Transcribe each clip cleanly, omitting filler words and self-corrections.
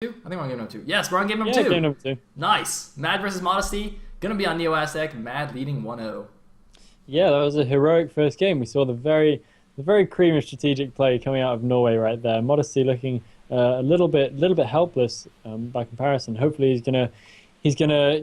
Two? I think we're on game number two. Yes, we're on game number Yeah, two. game number 2. Nice. Mad versus Modesty. Gonna be on Neo Aztec. Mad leading 1-0. Yeah, that was a heroic first game. We saw the very creamy strategic play coming out of Norway right there. Modesty looking a little bit helpless by comparison. Hopefully he's gonna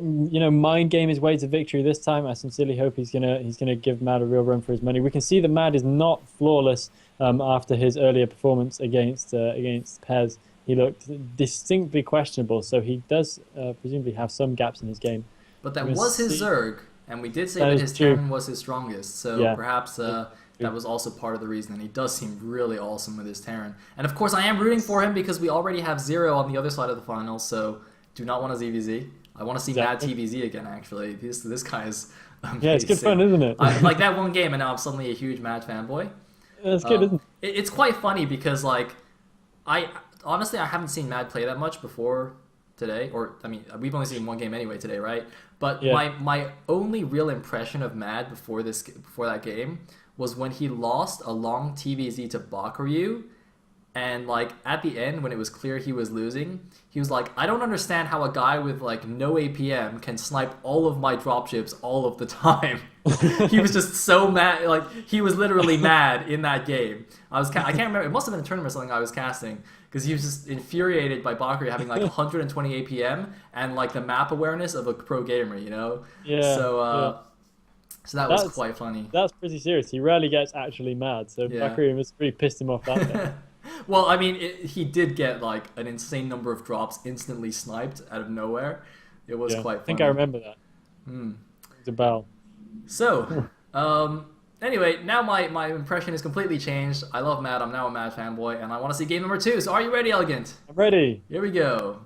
mind game his way to victory this time. I sincerely hope he's gonna give Mad a real run for his money. We can see that Mad is not flawless after his earlier performance against Pez. He looked distinctly questionable, so he does presumably have some gaps in his game. But that was his Zerg, and we did say that his true. Terran was his strongest, so Yeah. perhaps that was also part of the reason. And he does seem really awesome with his Terran. And of course, I am rooting for him because we already have Zero on the other side of the finals, so do not want a ZVZ. I want to see Mad TVZ again, actually. This guy is amazing. Yeah, it's good fun, isn't it? Like that one game, and now I'm suddenly a huge Mad fanboy. That's good, isn't it? It's quite funny because, like, honestly, I haven't seen Mad play that much before today. Or, I mean, we've only seen one game anyway today, right? But Yeah. my only real impression of Mad before that game was when he lost a long TVZ to Bakuryu. And, like, at the end, when it was clear he was losing, he was like, I don't understand how a guy with, like, no APM can snipe all of my dropships all of the time. He was just so mad. Like, he was literally mad in that game. I can't remember. It must have been a tournament or something I was casting. Because he was just infuriated by Bakuryu having, like, 120 APM and, like, the map awareness of a pro gamer, you know? Yeah. So that was quite funny. That's pretty serious. He rarely gets actually mad, so Yeah. Bakuryu must really pissed him off that day. Well, I mean, he did get, like, an insane number of drops instantly sniped out of nowhere. It was quite funny. I think I remember that. It's a bell. So, anyway, now my impression is completely changed. I love Mad. I'm now a Mad fanboy, and I want to see game number 2. So are you ready, Elegant? I'm ready. Here we go.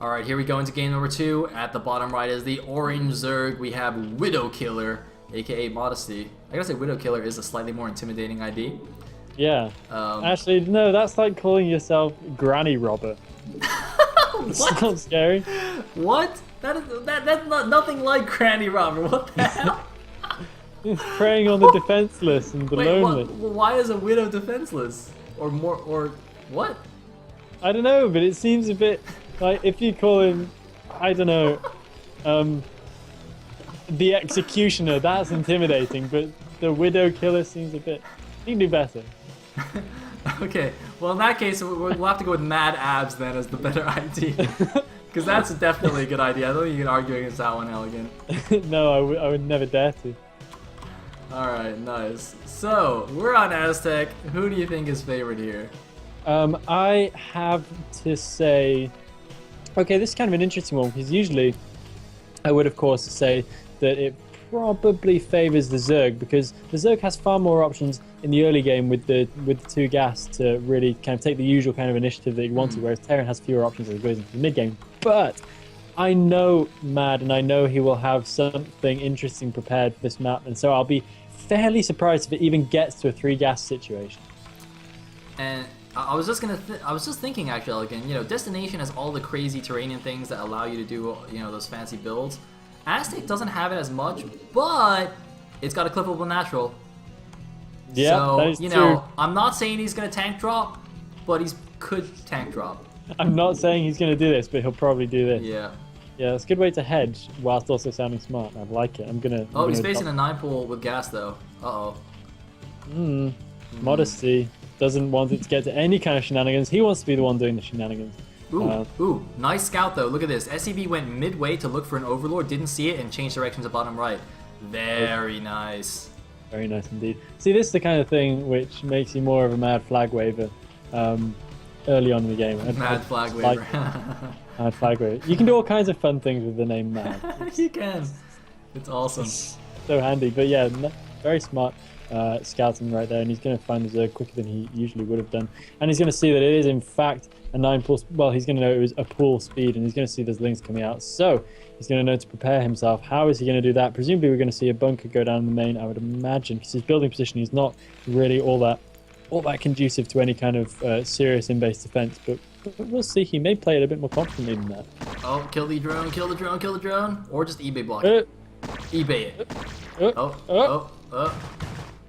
Alright, here we go into game number 2. At the bottom right is the orange Zerg. We have Widow Killer, aka Modesty. I gotta say, Widow Killer is a slightly more intimidating ID. Yeah. Actually, no, that's like calling yourself Granny Robber. What? Not scary. What? That's not nothing like Granny Robber. What the hell? It's preying on the defenseless and the Wait, lonely. why is a widow defenseless? Or what? I don't know, but it seems a bit like if you call him, I don't know, the Executioner, that's intimidating, but the Widow Killer seems a bit. You can do better. Okay, well in that case we'll have to go with Mad Abs then as the better idea. Because that's definitely a good idea. I don't think you can argue against that one, Elegant. No, I would never dare to. Alright, nice. So, we're on Aztec. Who do you think is favored here? I have to say, okay, this is kind of an interesting one because usually I would, of course, say that it probably favors the Zerg because the Zerg has far more options in the early game with the 2 gas to really kind of take the usual kind of initiative that you wanted, whereas Terran has fewer options as it goes into the mid game. But I know Mad, and I know he will have something interesting prepared for this map, and so I'll be fairly surprised if it even gets to a 3 gas situation. And I was just thinking actually, again, you know, Destination has all the crazy terrain things that allow you to do, you know, those fancy builds. Aztec doesn't have it as much, but it's got a clippable natural. Yeah, so, that is you true. know, I'm not saying he's gonna tank drop, but he could tank drop. I'm not saying he's going to do this, but he'll probably do this. Yeah. Yeah, it's a good way to hedge whilst also sounding smart. I like it. Oh, he's facing a 9 pool with gas though. Uh-oh. Modesty doesn't want it to get to any kind of shenanigans. He wants to be the one doing the shenanigans. Ooh, nice scout though. Look at this. SCV went midway to look for an Overlord, didn't see it, and changed direction to bottom right. Very nice. Very nice indeed. See, this is the kind of thing which makes you more of a mad flag waver early on in the game. Mad flag waver. Mad flag waver. You can do all kinds of fun things with the name Mad. You can. It's awesome. So handy. But yeah, very smart scouting right there, and he's going to find the Zerg quicker than he usually would have done. And he's going to see that it is, in fact, a 9 pool. Well, he's going to know it was a pool speed, and he's going to see there's lings coming out. So he's going to know to prepare himself. How is he going to do that? Presumably, we're going to see a bunker go down in the main, I would imagine, because his building position is not really all that conducive to any kind of serious in-base defense. But we'll see. He may play it a bit more confidently than that. Oh, kill the drone, kill the drone, kill the drone. Or just eBay block it. eBay it. Nope.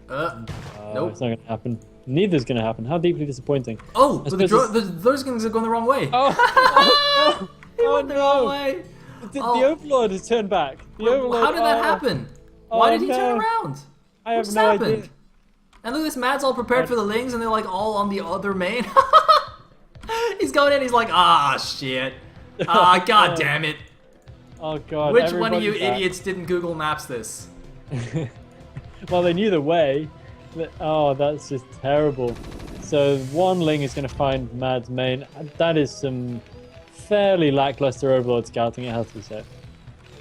It's not going to happen. Neither's going to happen. How deeply disappointing. Oh, but those things are going the wrong way. Oh, He went the wrong way. The Overlord has turned back. How did that happen? Why did he turn around? I have What no happened? idea. And look, this Mad's all prepared for the lings, and they're like all on the other main. He's going in, he's like, ah, shit. Ah, god damn it. Oh god. Which one of you idiots didn't Google Maps this? Well, they knew the way. Oh, that's just terrible. So one ling is going to find Mad's main. That is some fairly lackluster Overlord scouting, it has to be said.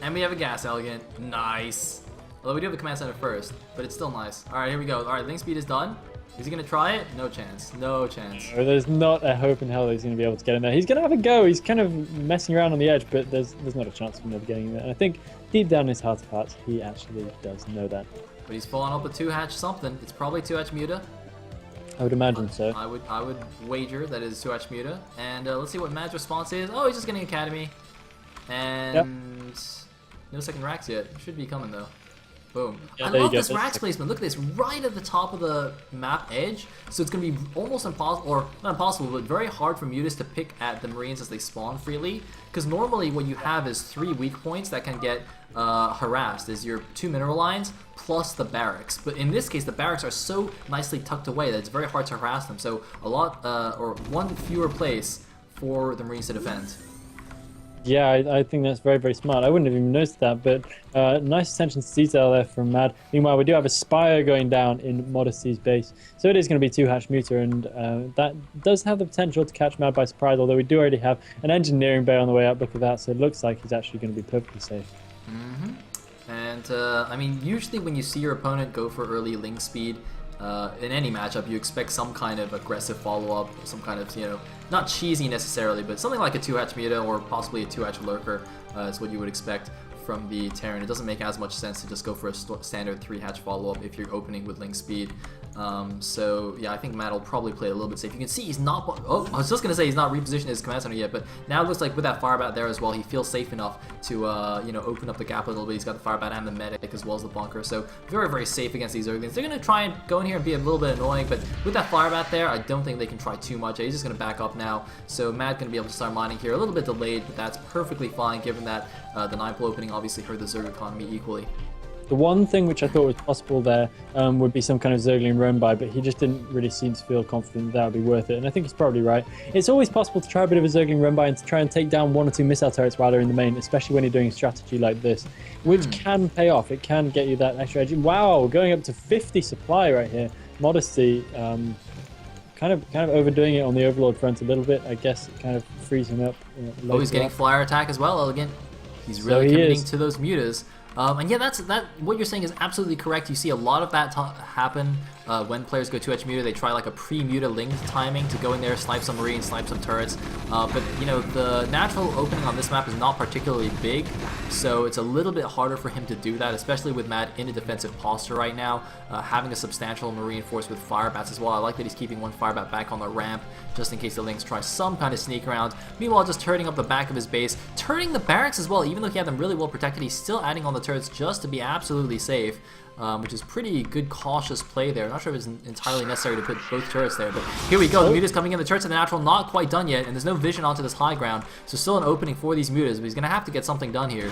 And we have a gas elegant. Nice. Although we do have a command center first, but it's still nice. Alright, here we go. Alright, link speed is done. Is he going to try it? No chance. No chance. No, there's not a hope in hell that he's going to be able to get in there. He's going to have a go. He's kind of messing around on the edge, but there's not a chance of him ever getting in there. And I think deep down in his heart of hearts, he actually does know that. But he's falling up a 2-hatch something. It's probably 2-hatch Muta. I would imagine so. I would wager that is 2-hatch Muta. And let's see what Mad's response is. Oh, he's just getting Academy. And no second racks yet. Should be coming though. Boom. Yeah, I love this racks placement. Look at this, right at the top of the map edge. So it's going to be almost impossible, or not impossible, but very hard for Mutas to pick at the Marines as they spawn freely. Because normally what you have is 3 weak points that can get harassed, is your 2 mineral lines plus the barracks. But in this case, the barracks are so nicely tucked away that it's very hard to harass them. So a lot, or one fewer place for the Marines to defend. Yeah, I think that's very, very smart. I wouldn't have even noticed that, but nice attention to detail there from Mad. Meanwhile, we do have a Spire going down in Modesty's base, so it is going to be 2-hatch Muta, and that does have the potential to catch Mad by surprise, although we do already have an Engineering Bay on the way up. Look at that, so it looks like he's actually going to be perfectly safe. And, I mean, usually when you see your opponent go for early link speed, in any matchup, you expect some kind of aggressive follow-up, some kind of, you know, not cheesy necessarily, but something like a 2-hatch Muta or possibly a 2-hatch Lurker is what you would expect from the Terran. It doesn't make as much sense to just go for a standard 3-hatch follow-up if you're opening with link speed. So yeah, I think Matt will probably play a little bit safe. You can see he's not, oh, I was just gonna say he's not repositioned his command center yet, but now it looks like with that firebat there as well, he feels safe enough to you know, open up the gap a little bit. He's got the firebat and the medic as well as the bunker, so very, very safe against these Zerglings. They're gonna try and go in here and be a little bit annoying, but with that firebat there, I don't think they can try too much. He's just gonna back up now, so Matt gonna be able to start mining here. A little bit delayed, but that's perfectly fine given that the 9-pull opening obviously hurt the Zerg economy equally. The one thing which I thought was possible there would be some kind of Zergling roam by, but he just didn't really seem to feel confident that would be worth it, and I think he's probably right. It's always possible to try a bit of a Zergling roam by and to try and take down 1 or 2 missile turrets while they're in the main, especially when you're doing a strategy like this, which can pay off. It can get you that extra edge. Wow, going up to 50 supply right here. Modesty, kind of overdoing it on the Overlord front a little bit. I guess it kind of frees him up. Oh, he's getting flyer attack as well, Elegant. He's really committing to those mutas. And yeah, what you're saying is absolutely correct. You see a lot of that happen when players go 2-hatch Muta. They try like a pre-Muta link timing to go in there, snipe some Marines, snipe some turrets. But you know, the natural opening on this map is not particularly big, so it's a little bit harder for him to do that, especially with Matt in a defensive posture right now, having a substantial Marine force with firebats as well. I like that he's keeping 1 firebat back on the ramp, just in case the links try some kind of sneak around. Meanwhile, just turning up the back of his base, turning the barracks as well. Even though he had them really well protected, he's still adding on the turrets just to be absolutely safe, which is pretty good cautious play there. Not sure if it's entirely necessary to put both turrets there, but here we go. The Muta's coming in, the turrets in the natural not quite done yet, and there's no vision onto this high ground, so still an opening for these Mutas, but he's going to have to get something done here.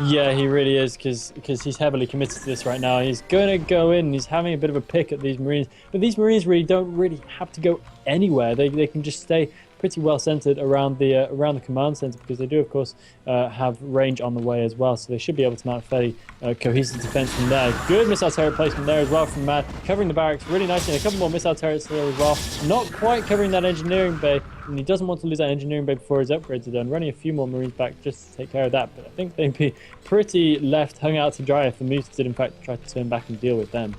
Yeah, he really is, because he's heavily committed to this right now. He's going to go in, he's having a bit of a pick at these Marines, but these Marines really don't have to go anywhere. They can just stay pretty well centered around the command center, because they do, of course, have range on the way as well. So they should be able to mount a fairly cohesive defense from there. Good missile turret placement there as well from Mad, covering the barracks really nicely. And a couple more missile turrets there as well. Not quite covering that engineering bay, and he doesn't want to lose that engineering bay before his upgrades are done. Running a few more Marines back just to take care of that, but I think they'd be pretty left hung out to dry if the Moose did in fact try to turn back and deal with them.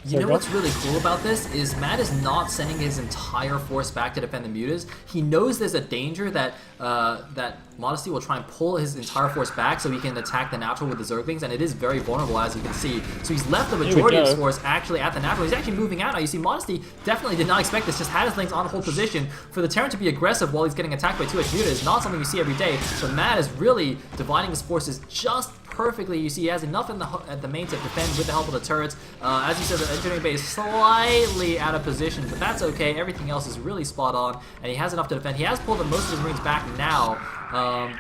You know what's really cool about this is Matt is not sending his entire force back to defend the mutas. He knows there's a danger that that Modesty will try and pull his entire force back so he can attack the natural with the Zerglings, and it is very vulnerable, as you can see. So he's left the majority of his force actually at the natural. He's actually moving out now. You see, Modesty definitely did not expect this, just had his Lings on hold position. For the Terran to be aggressive while he's getting attacked by 2H mutas is not something you see every day, but Matt is really dividing his forces just perfectly. You see, he has enough at the main to defend with the help of the turrets. As you said, the engineering bay is slightly out of position, but that's okay. Everything else is really spot on, and he has enough to defend. He has pulled most of his Marines back now,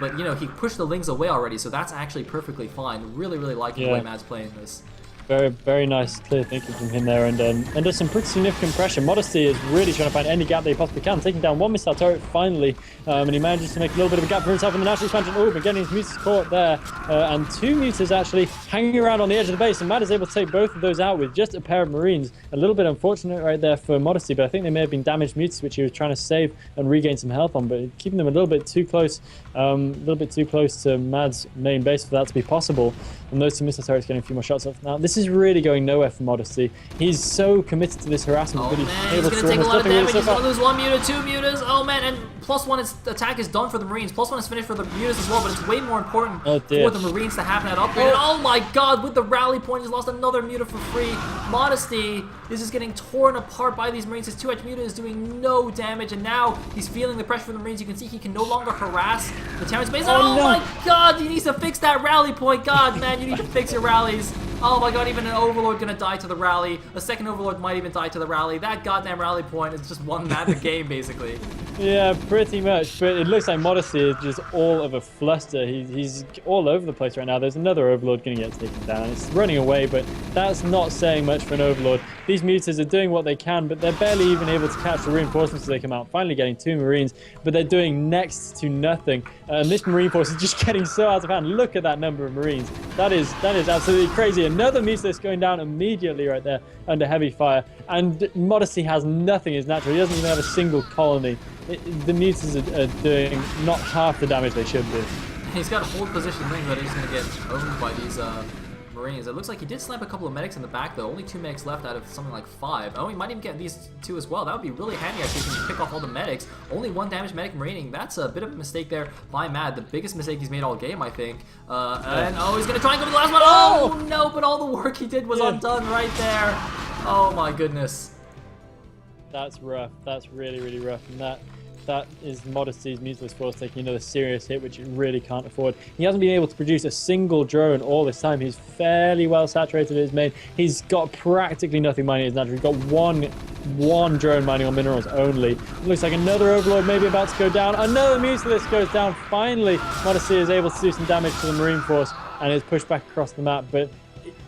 but you know, he pushed the Lings away already, so that's actually perfectly fine. Really, really liking the way Matt's playing this. Very, very nice, clear thinking from him there, and does some pretty significant pressure. Modesty is really trying to find any gap that he possibly can, taking down one missile turret finally, and he manages to make a little bit of a gap for himself in the natural expansion. Oh, but getting his mutas caught there, and 2 mutas actually hanging around on the edge of the base, and Matt is able to take both of those out with just a pair of Marines. A little bit unfortunate right there for Modesty, but I think they may have been damaged mutas, which he was trying to save and regain some health on, but keeping them a little bit too close to Mad's main base for that to be possible. And those 2 missile turrets getting a few more shots off. Now, this is really going nowhere for Modesty. He's so committed to this harassment that he's able to take a lot of damage. He's going to lose 1 muta, 2 mutas. Oh man, and +1 attack is done for the Marines. +1 is finished for the mutas as well, but it's way more important for the Marines to have that upgrade. And oh my god, with the rally point, he's lost another muta for free. Modesty is just getting torn apart by these Marines. His 2H muta is doing no damage, and now he's feeling the pressure from the Marines. You can see he can no longer harass the Terran's base. Oh my god, he needs to fix that rally point. God, man, you need to fix your rallies. Oh my god, even an Overlord gonna die to the rally. A second Overlord might even die to the rally. That goddamn rally point is just one map of the game, basically. Yeah, pretty much. But it looks like Modesty is just all of a fluster. He's all over the place right now. There's another Overlord gonna get taken down. It's running away, but that's not saying much for an Overlord. These mutas are doing what they can, but they're barely even able to catch the reinforcements as they come out. Finally getting 2 Marines, but they're doing next to nothing. And this Marine force is just getting so out of hand. Look at that number of Marines. That is absolutely crazy. Another mutalist going down immediately right there under heavy fire. And Modesty has nothing as natural. He doesn't even have a single colony. The mutas are doing not half the damage they should do. He's got a hold position Lings that are just going to get owned by these Marines. It looks like he did snipe a couple of medics in the back, though. Only 2 medics left out of something like 5. Oh, he might even get these 2 as well. That would be really handy, actually, if you can pick off all the medics. Only 1 damaged medic remaining. That's a bit of a mistake there by Mad. The biggest mistake he's made all game, I think. And, he's going to try and go to the last one. Oh, no, but all the work he did was undone right there. Oh, my goodness. That's rough. That's really, really rough. And that is Modesty's mutalist force taking another serious hit, which it really can't afford. He hasn't been able to produce a single drone all this time. He's fairly well saturated in his main. He's got practically nothing mining his natural. He's got one drone mining on minerals only. Looks like another Overlord maybe about to go down. Another mutalist goes down. Finally, Modesty is able to do some damage to the Marine force and is pushed back across the map. But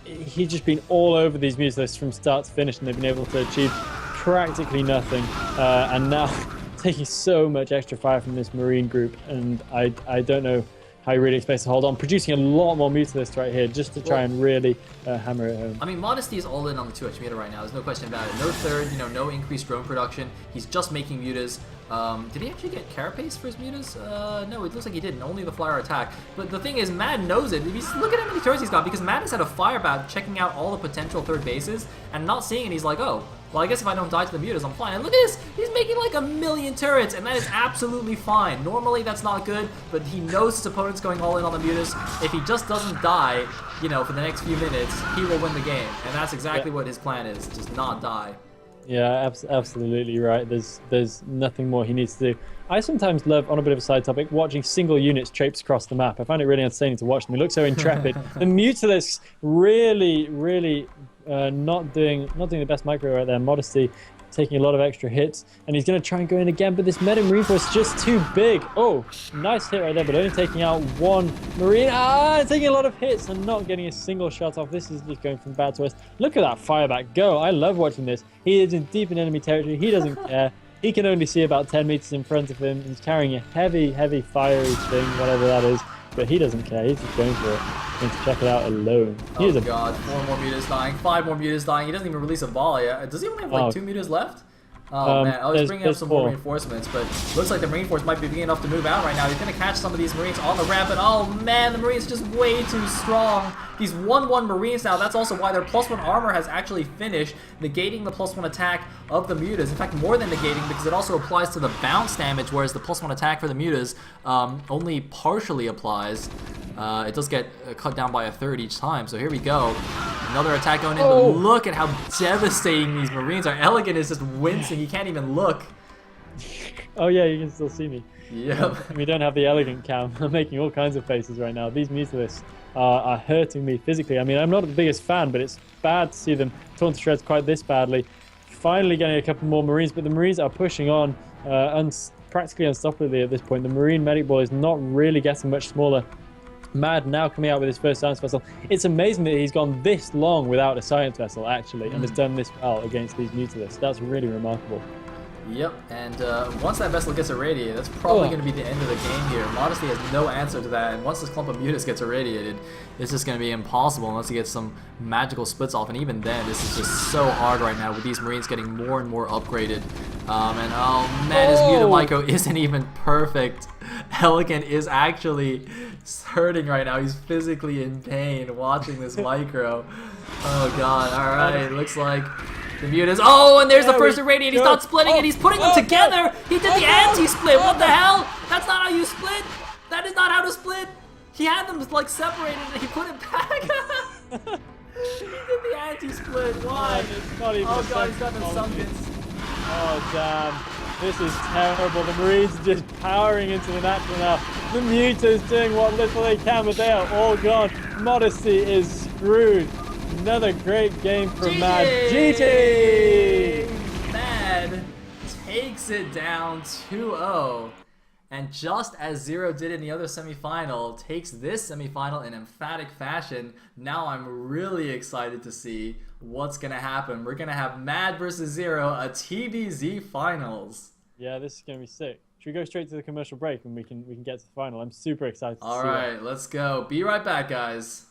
he's just been all over these mutalists from start to finish, and they've been able to achieve practically nothing. And now taking so much extra fire from this Marine group, and I don't know how he really expects to hold on. Producing a lot more mutalists right here just to try and really hammer it home. I mean, Modesty is all in on the 2H muta right now. There's no question about it. No third, no increased drone production. He's just making mutas. Did he actually get carapace for his mutas? No, it looks like he didn't. Only the flyer attack. But the thing is, Mad knows it. Look at how many turrets he's got, because Mad has had a fire bat checking out all the potential third bases and not seeing it. He's like, oh, well, I guess if I don't die to the mutas, I'm fine. And look at this! He's making like 1,000,000 turrets, and that is absolutely fine. Normally, that's not good, but he knows his opponent's going all in on the mutas. If he just doesn't die, for the next few minutes, he will win the game. And that's exactly what his plan is, just not die. Yeah, absolutely right. There's nothing more he needs to do. I sometimes love, on a bit of a side topic, watching single units traipse across the map. I find it really entertaining to watch them. They look so intrepid. The mutalists really not doing the best micro right there. Modesty taking a lot of extra hits, and he's going to try and go in again, but this Meta Marine force is just too big. Oh, nice hit right there, but only taking out 1 Marine. Taking a lot of hits and not getting a single shot off. This is just going from bad to worse. Look at that fireback go. I love watching this. He is in deep in enemy territory. He doesn't care. He can only see about 10 meters in front of him. He's carrying a heavy, heavy fiery thing, whatever that is. But he doesn't care. He's just going for it. He's going to check it out alone. Oh god, 4 more mutas dying, 5 more mutas dying. He doesn't even release a volley. Does he only have like 2 mutas left? Oh man, I was bringing up some more reinforcements, but looks like the Marine Force might be beginning enough to move out right now. He's going to catch some of these Marines on the ramp, and oh man, the Marines just way too strong. These 1-1 Marines now, that's also why their +1 armor has actually finished, negating the +1 attack of the mutas. In fact, more than negating, because it also applies to the bounce damage, whereas the +1 attack for the mutas only partially applies. It does get cut down by a third each time, so here we go. Another attack going in, but look at how devastating these Marines are. Elegant is just wincing, he can't even look. Oh yeah, you can still see me. Yep. We don't have the Elegant cam. I'm making all kinds of faces right now. These Mutalisks are hurting me physically. I mean, I'm not the biggest fan, but it's bad to see them torn to shreds quite this badly. Finally getting a couple more Marines, but the Marines are pushing on practically unstoppably at this point. The Marine medic ball is not really getting much smaller. Mad now coming out with his first science vessel. It's amazing that he's gone this long without a science vessel, actually, and has done this well against these Mutalisks. That's really remarkable. Yep, and once that vessel gets irradiated, that's probably going to be the end of the game here. Modesty has no answer to that, and once this clump of mutas gets irradiated, it's just going to be impossible unless he gets some magical splits off, and even then, this is just so hard right now with these Marines getting more and more upgraded. And oh man, his mutant micro isn't even perfect. Elegant is actually hurting right now. He's physically in pain watching this micro. Oh god, alright, looks like the mutas. Oh, and there's the first irradiate. He's not splitting it. He's putting them together. He did the anti-split. What the hell? That's not how you split. That is not how to split. He had them like separated and he put it back. He did the anti-split. Why? Oh god, he's got them sunken. Oh damn. This is terrible. The Marines are just powering into the natural now. The mutas doing what little they can, but they are all gone. Modesty is screwed. Another great game from Mad. GG! Mad takes it down 2-0. And just as Zero did in the other semifinal, takes this semifinal in emphatic fashion. Now I'm really excited to see what's going to happen. We're going to have Mad versus Zero, a TBZ finals. Yeah, this is going to be sick. Should we go straight to the commercial break and we can get to the final? I'm super excited to see All right, let's go. Be right back, guys.